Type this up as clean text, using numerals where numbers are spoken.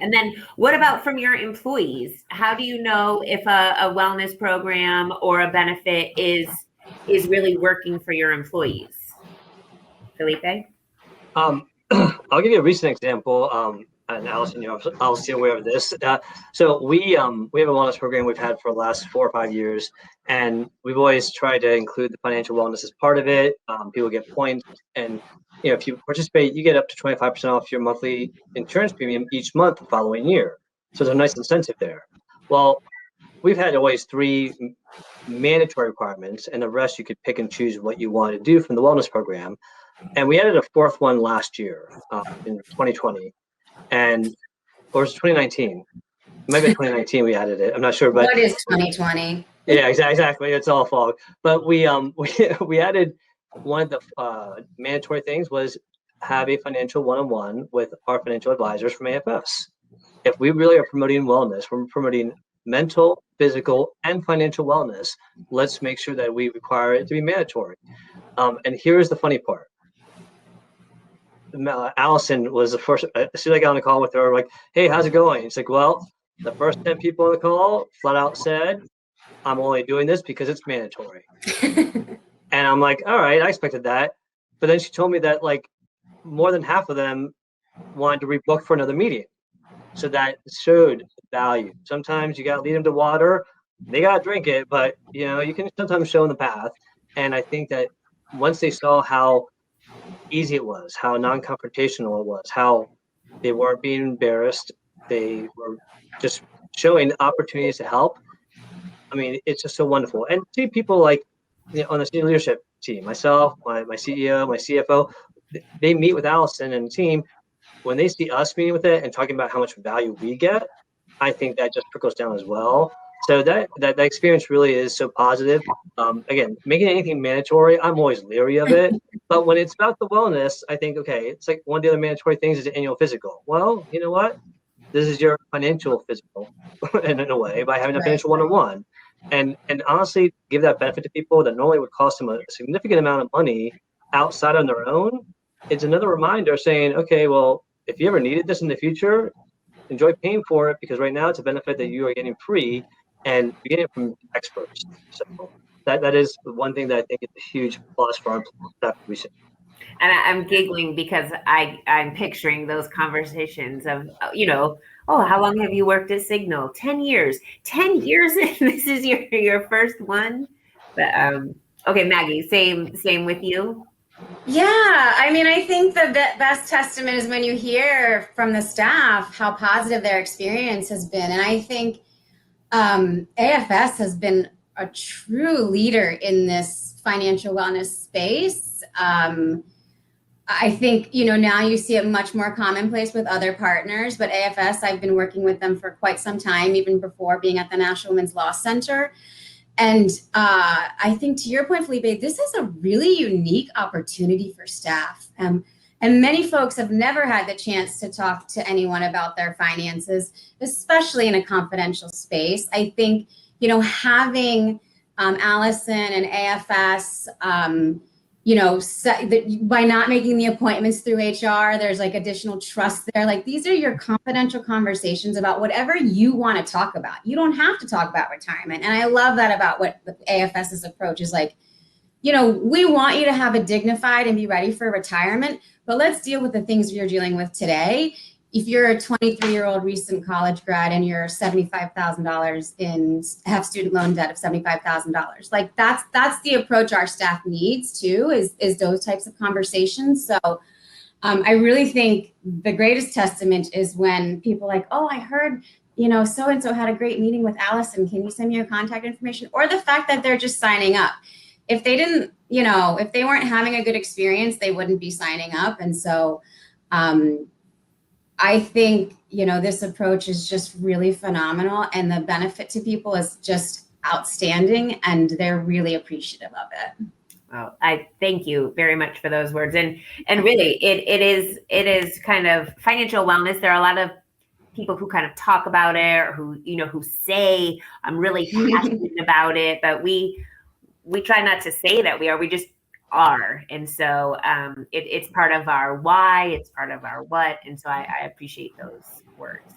And then what about from your employees? How do you know if a wellness program or a benefit is really working for your employees? Felipe? I'll give you a recent example. And Allison, you're obviously aware of this. So we have a wellness program we've had for the last 4 or 5 years, and we've always tried to include the financial wellness as part of it. People get points, and if you participate, you get up to 25% off your monthly insurance premium each month the following year. So there's a nice incentive there. Well, we've had always 3 mandatory requirements, and the rest you could pick and choose what you want to do from the wellness program. And we added a 4th one last year in 2020. Or it's 2019. Maybe 2019 we added it. I'm not sure, but what is 2020? Yeah, exactly. It's all fog. But we added one of the mandatory things was have a financial one-on-one with our financial advisors from AFS. If we really are promoting wellness, we're promoting mental, physical, and financial wellness. Let's make sure that we require it to be mandatory. And here's the funny part. Allison was the first. As soon as I got on the call with her, I'm like, "Hey, how's it going?" It's like, "Well, the first 10 people on the call flat out said, I'm only doing this because it's mandatory." And I'm like, "All right, I expected that." But then she told me that like more than half of them wanted to rebook for another meeting. So that showed value. Sometimes you got to lead them to water. They got to drink it, but you can sometimes show them the path. And I think that once they saw how easy it was, how non-confrontational it was, how they weren't being embarrassed, they were just showing opportunities to help. I mean, it's just so wonderful. And see people like on the senior leadership team, myself, my CEO, my CFO, they meet with Allison and the team. When they see us meeting with it and talking about how much value we get, I think that just trickles down as well. So that experience really is so positive. Again, making anything mandatory, I'm always leery of it. But when it's about the wellness, I think, okay, it's like one of the other mandatory things is the annual physical. Well, you know what? This is your financial physical, in a way, by having a financial one-on-one. And honestly, give that benefit to people that normally would cost them a significant amount of money outside on their own. It's another reminder saying, okay, well, if you ever needed this in the future, enjoy paying for it, because right now it's a benefit that you are getting free and you're getting it from experts. So that is one thing that I think is a huge plus for our staff recently. And I'm giggling because I'm picturing those conversations of, oh, how long have you worked at Signal? 10 years. 10 years and this is your first one? But okay, Maggie, same with you? Yeah, I mean, I think the best testament is when you hear from the staff how positive their experience has been. And I think AFS has been a true leader in this financial wellness space. I think, now you see it much more commonplace with other partners, but AFS, I've been working with them for quite some time, even before being at the National Women's Law Center. And I think to your point, Felipe, this is a really unique opportunity for staff. And many folks have never had the chance to talk to anyone about their finances, especially in a confidential space. I think, having Allison and AFS, by not making the appointments through HR, there's like additional trust there. Like these are your confidential conversations about whatever you want to talk about. You don't have to talk about retirement. And I love that about what the AFS's approach is like, we want you to have a dignified and be ready for retirement, but let's deal with the things you're dealing with today. If you're a 23-year-old recent college grad and you're $75,000 have student loan debt of $75,000, like that's the approach our staff needs too, is those types of conversations. So I really think the greatest testament is when people like, oh, I heard, so-and-so had a great meeting with Allison. Can you send me your contact information? Or the fact that they're just signing up. If they didn't, if they weren't having a good experience, they wouldn't be signing up. And so, I think, this approach is just really phenomenal, and the benefit to people is just outstanding, and they're really appreciative of it. Well, I thank you very much for those words. And really, it is kind of financial wellness. There are a lot of people who kind of talk about it, or who say, I'm really passionate about it, but we try not to say that we are. We just are. And so it's part of our why, it's part of our what. And so I appreciate those words.